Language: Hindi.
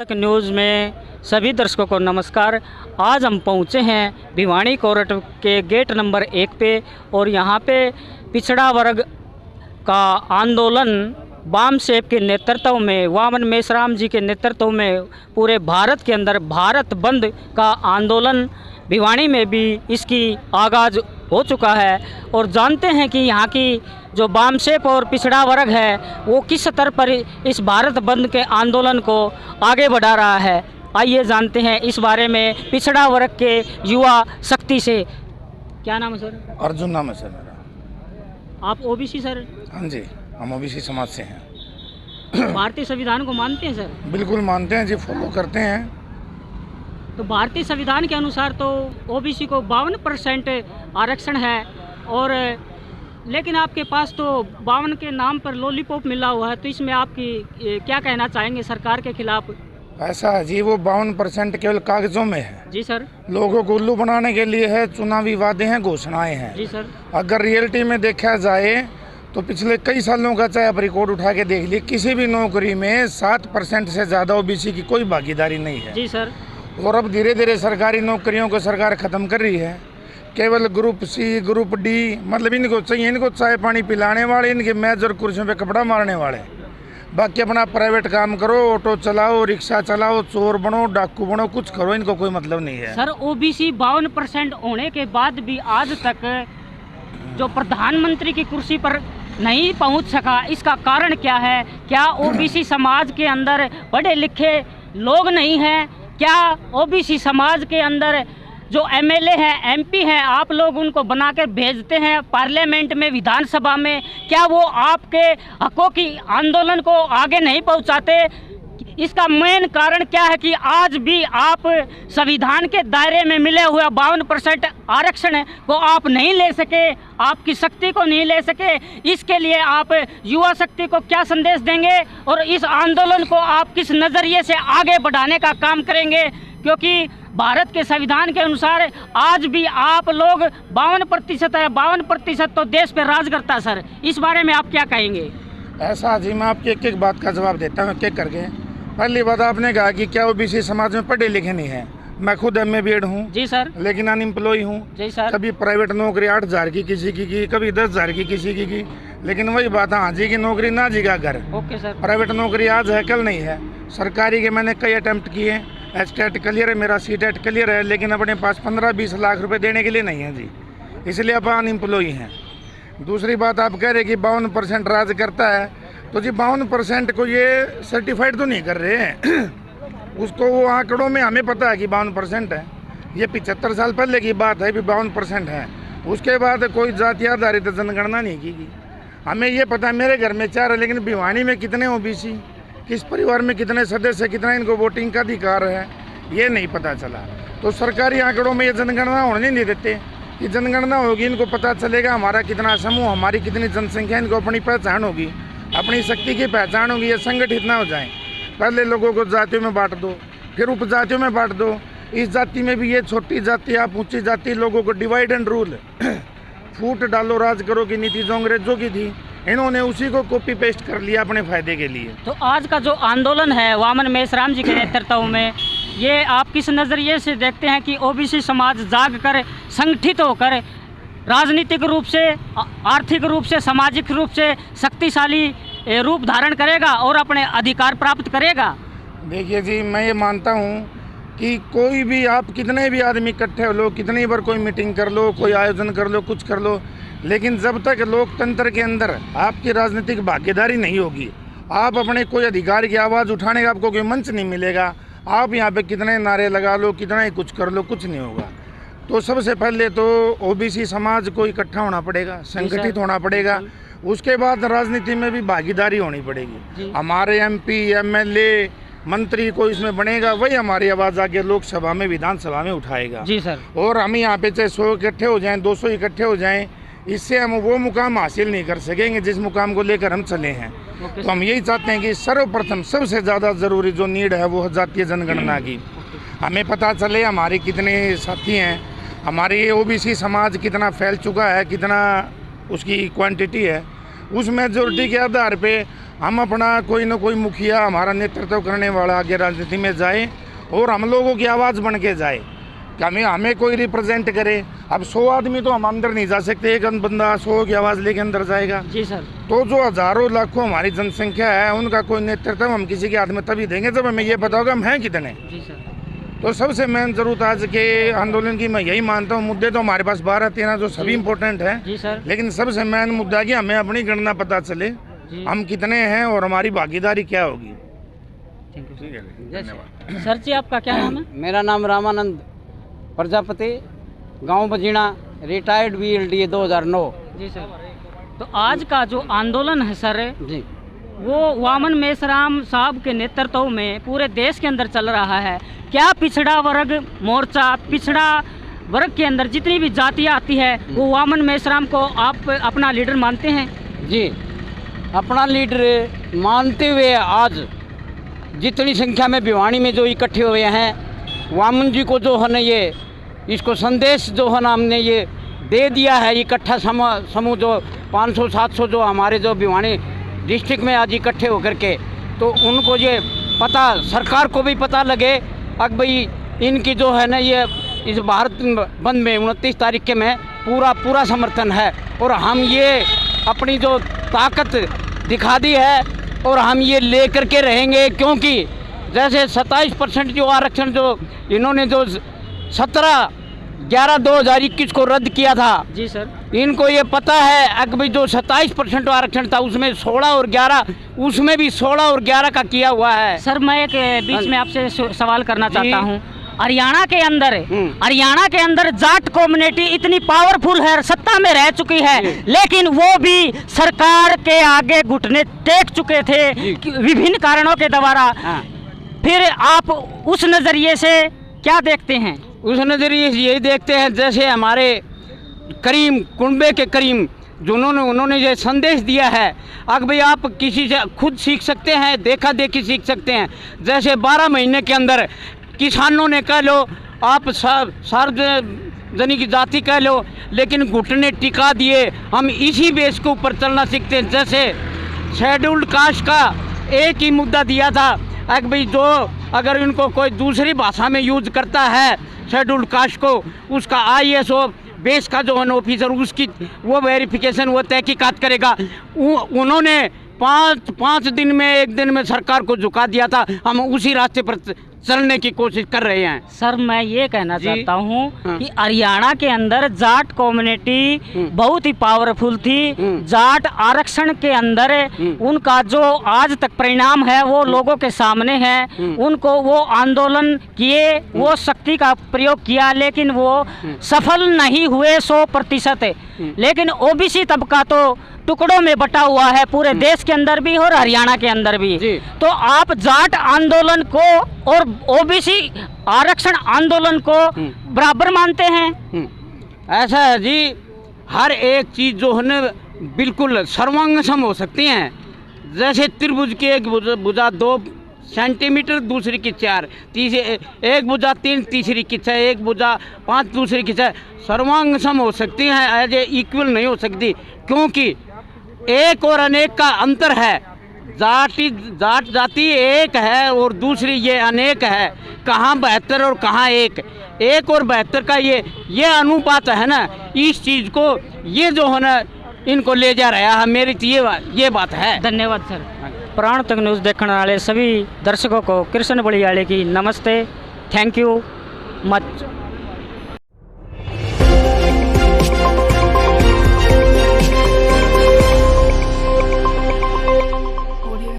तक न्यूज़ में सभी दर्शकों को नमस्कार। आज हम पहुंचे हैं भिवानी कोर्ट के गेट नंबर 1 पे और यहां पे पिछड़ा वर्ग का आंदोलन वाम सेब के नेतृत्व में, वामन मेश्राम जी के नेतृत्व में पूरे भारत के अंदर भारत बंद का आंदोलन भिवानी में भी इसकी आगाज़ हो चुका है। और जानते हैं कि यहाँ की जो वामसेप और पिछड़ा वर्ग है वो किस स्तर पर इस भारत बंद के आंदोलन को आगे बढ़ा रहा है। आइए जानते हैं इस बारे में पिछड़ा वर्ग के युवा शक्ति से। क्या नाम है सर? अर्जुन नाम है सर मेरा। आप ओबीसी सर? हाँ जी, हम ओबीसी समाज से हैं। भारतीय संविधान को मानते हैं सर? बिल्कुल मानते हैं जी, फॉलो करते हैं। तो भारतीय संविधान के अनुसार तो ओबीसी को 52% आरक्षण है, और लेकिन आपके पास तो 52 के नाम पर लॉलीपॉप मिला हुआ है, तो इसमें आपकी क्या कहना चाहेंगे सरकार के खिलाफ? ऐसा है जी, वो 52% केवल कागजों में है। जी सर। लोगों को उल्लू बनाने के लिए है, चुनावी वादे हैं, घोषणाएं हैं। जी सर। अगर रियलिटी में देखा जाए तो पिछले कई सालों का चाहे आप रिकॉर्ड उठा के देख लीजिए, किसी भी नौकरी में 7% से ज़्यादा ओबीसी की कोई भागीदारी नहीं है। जी सर। और अब धीरे धीरे सरकारी नौकरियों को सरकार ख़त्म कर रही है। केवल ग्रुप सी, ग्रुप डी, मतलब इनको चाहिए, इनको चाय पानी पिलाने वाले, इनके मेज और कुर्सियों पे कपड़ा मारने वाले। बाकी अपना प्राइवेट काम करो, ऑटो चलाओ, रिक्शा चलाओ, चोर बनो, डाकू बनो, कुछ करो, इनको कोई मतलब नहीं है। सर, ओबीसी 52% होने के बाद भी आज तक जो प्रधानमंत्री की कुर्सी पर नहीं पहुंच सका, इसका कारण क्या है? क्या ओबीसी समाज के अंदर पढ़े लिखे लोग नहीं हैं? क्या ओबीसी समाज के अंदर जो एमएलए हैं, एमपी हैं, आप लोग उनको बनाकर भेजते हैं पार्लियामेंट में, विधानसभा में, क्या वो आपके हकों की आंदोलन को आगे नहीं पहुंचाते? इसका मेन कारण क्या है कि आज भी आप संविधान के दायरे में मिले हुए 52% आरक्षण को आप नहीं ले सके, आपकी शक्ति को नहीं ले सके। इसके लिए आप युवा शक्ति को क्या संदेश देंगे और इस आंदोलन को आप किस नज़रिए से आगे बढ़ाने का काम करेंगे? क्योंकि भारत के संविधान के अनुसार आज भी आप लोग 52% है, 52% तो देश पे राज करता है। सर, इस बारे में आप क्या कहेंगे? ऐसा जी, मैं आपकी एक एक बात का जवाब देता हूँ, एक करके। पहली बात आपने कहा कि क्या ओबीसी समाज में पढ़े लिखे नहीं है। मैं खुद एमए बीएड हूँ। जी सर। लेकिन अनएम्प्लॉय हूँ। जी सर। कभी प्राइवेट नौकरी 8,000 की किसी की, कभी 10,000 की किसी की। लेकिन वही बात, हाँ जी की नौकरी ना जी का घर। Okay sir. प्राइवेट नौकरी आज है, कल नहीं है। सरकारी के मैंने कई अटेम्प्ट किए, एचटेट क्लियर है मेरा, सीटेट क्लियर है, लेकिन अपने पास 15-20 लाख रुपए देने के लिए नहीं है जी, इसलिए आप अनएम्प्लॉय हैं। दूसरी बात, आप कह रहे कि 52% राज करता है, तो जी 52% को ये सर्टिफाइड तो नहीं कर रहे हैं। उसको वो आंकड़ों में हमें पता है कि 52% है, ये 75 साल पहले की बात है, भी 52% है। उसके बाद कोई जाति आधारित जनगणना नहीं की गई। हमें ये पता है, मेरे घर में 4 है, लेकिन भिवानी में कितने ओबीसी, किस परिवार में कितने सदस्य, कितना इनको वोटिंग का अधिकार है, ये नहीं पता चला। तो सरकारी आंकड़ों में ये जनगणना होने नहीं देते। कि जनगणना होगी, इनको पता चलेगा हमारा कितना समूह, हमारी कितनी जनसंख्या, इनको अपनी पहचान होगी, अपनी शक्ति की पहचान होगी, ये संगठित ना हो जाएं। पहले लोगों को जातियों में बांट दो, फिर उपजातियों में बांट दो। इस जाति में भी ये छोटी जाति, आप ऊंची जाति, लोगों को डिवाइड एंड रूल, फूट डालो राज करो की नीति जो अंग्रेजों की थी, इन्होंने उसी को कॉपी पेस्ट कर लिया अपने फायदे के लिए। तो आज का जो आंदोलन है वामन मेश्राम जी के नेतृत्व में, ये आप किस नज़रिए से देखते हैं कि ओबीसी समाज जाग कर, संगठित होकर राजनीतिक रूप से, आर्थिक रूप से, सामाजिक रूप से शक्तिशाली रूप धारण करेगा और अपने अधिकार प्राप्त करेगा? देखिए जी, मैं ये मानता हूँ कि कोई भी, आप कितने भी आदमी इकट्ठे हो लो, कितनी बार कोई मीटिंग कर लो, कोई आयोजन कर लो, कुछ कर लो, लेकिन जब तक लोकतंत्र के अंदर आपकी राजनीतिक भागीदारी नहीं होगी, आप अपने कोई अधिकार की आवाज़ उठाने का आपको कोई मंच नहीं मिलेगा। आप यहाँ पे कितने नारे लगा लो, कितना ही कुछ कर लो, कुछ नहीं होगा। तो सबसे पहले तो ओबीसी समाज को इकट्ठा होना पड़ेगा, संगठित होना पड़ेगा। उसके बाद राजनीति में भी भागीदारी होनी पड़ेगी। हमारे एमपी, एमएलए, मंत्री को इसमें बनेगा, वही हमारी आवाज़ आगे लोकसभा में, विधानसभा में उठाएगा। जी सर। और हम यहाँ पे चाहे 100 इकट्ठे हो जाएं, 200 इकट्ठे हो जाएं, इससे हम वो मुकाम हासिल नहीं कर सकेंगे जिस मुकाम को लेकर हम चले हैं। तो हम यही चाहते हैं कि सर्वप्रथम सबसे ज़्यादा ज़रूरी जो नीड है वो जातीय जनगणना की। हमें पता चले हमारे कितने साथी हैं, हमारे ओबीसी समाज कितना फैल चुका है, कितना उसकी क्वांटिटी है, उस मेजोरिटी के आधार पे हम अपना कोई ना कोई मुखिया हमारा नेतृत्व करने वाला आगे राजनीति में जाए और हम लोगों की आवाज़ बन के जाए कि हमें कोई रिप्रेजेंट करे। अब 100 आदमी तो हम अंदर नहीं जा सकते, एक बंदा 100 की आवाज़ लेके अंदर जाएगा। जी सर। तो जो हज़ारों लाखों हमारी जनसंख्या है उनका कोई नेतृत्व हम किसी के हाथ में तभी देंगे जब हमें ये पता होगा हम हैं कितने। जी सर। तो सबसे मेन जरूरत आज के आंदोलन की मैं यही मानता हूँ, मुद्दे तो हमारे पास 12-13 जो सभी इम्पोर्टेंट है। जी सर। लेकिन सबसे मेन मुद्दा कि हमें अपनी गणना पता चले हम कितने हैं और हमारी भागीदारी क्या होगी। ठीक है, धन्यवाद। सर जी आपका क्या नाम है? मेरा नाम रामानंद प्रजापति, गांव बजीना, रिटायर्ड VLDA 2009। जी सर। तो आज का जो आंदोलन है सर जी, वो वामन मेश्राम साहब के नेतृत्व में पूरे देश के अंदर चल रहा है। क्या पिछड़ा वर्ग मोर्चा, पिछड़ा वर्ग के अंदर जितनी भी जातियाँ आती है वो वामन मेश्राम को आप अपना लीडर मानते हैं? जी, अपना लीडर मानते हुए आज जितनी संख्या में भिवानी में जो इकट्ठे हुए हैं, वामन जी को जो है ना ये इसको संदेश जो है ना हमने ये दे दिया है, इकट्ठा समूह जो 500-700 जो हमारे जो भिवानी डिस्ट्रिक्ट में आज इकट्ठे होकर के, तो उनको ये पता, सरकार को भी पता लगे अब भाई इनकी जो है ना ये इस भारत बंद में 29 तारीख के में पूरा समर्थन है और हम ये अपनी जो ताकत दिखा दी है और हम ये ले करके रहेंगे। क्योंकि जैसे 27% जो आरक्षण जो इन्होंने जो 17/11/2021 को रद्द किया था, जी सर, इनको ये पता है कि भाई जो 27% आरक्षण था उसमें 16 और 11, उसमें भी 16 और 11 का किया हुआ है। सर मैं एक बीच में आपसे सवाल करना चाहता हूँ। हरियाणा के अंदर जाट कम्युनिटी इतनी पावरफुल है, सत्ता में रह चुकी है, लेकिन वो भी सरकार के आगे घुटने टेक चुके थे विभिन्न कारणों के द्वारा। फिर आप उस नज़रिए से क्या देखते हैं? उस नज़रिए से यही देखते हैं जैसे हमारे करीम कुंबे के करीम उन्होंने ये संदेश दिया है अगर भाई आप किसी से खुद सीख सकते हैं, देखा देखी सीख सकते हैं। जैसे 12 महीने के अंदर किसानों ने कह लो, आप सार्वजनिक जाति कह लो, लेकिन घुटने टिका दिए। हम इसी बेस के ऊपर चलना सीखते हैं। जैसे शेड्यूल्ड कास्ट का एक ही मुद्दा दिया था कि भाई जो अगर इनको कोई दूसरी भाषा में यूज करता है शेड्यूल्ड कास्ट को, उसका ISO बेस का जो है ऑफिसर उसकी वो वेरिफिकेशन वो तहकीकात करेगा। उन्होंने 5 दिन में 1 दिन में सरकार को झुका दिया था। हम उसी रास्ते पर चलने की कोशिश कर रहे हैं। सर मैं ये कहना चाहता हूँ कि हरियाणा के अंदर जाट कम्युनिटी बहुत ही पावरफुल थी। जाट आरक्षण के अंदर उनका जो आज तक परिणाम है वो लोगों के सामने है। उनको वो आंदोलन किए, वो शक्ति का प्रयोग किया, लेकिन वो सफल नहीं हुए 100%। लेकिन OBC तबका तो टुकड़ों में बटा हुआ है पूरे देश के अंदर भी और हरियाणा के अंदर भी। तो आप जाट आंदोलन को और OBC आरक्षण आंदोलन को बराबर मानते हैं? ऐसा है जी, हर एक चीज़ जो है ना बिल्कुल सर्वांगसम हो सकती हैं। जैसे त्रिभुज की एक भुजा 2 सेंटीमीटर, दूसरी की 4, एक भुजा 3, तीसरी की 6, एक भुजा 5, दूसरी की 6, सर्वांगसम हो सकती हैं, एज ए इक्वल नहीं हो सकती। क्योंकि एक और अनेक का अंतर है। जाट जाति एक है और दूसरी ये अनेक है। कहाँ 72 और कहाँ 1 और 72 का ये अनुपात है ना, इस चीज़ को ये जो है ना इनको ले जा रहा है। मेरी ये बात है। धन्यवाद सर। प्राण तक न्यूज़ देखने वाले सभी दर्शकों को कृष्ण बलियाले की नमस्ते। Thank you much.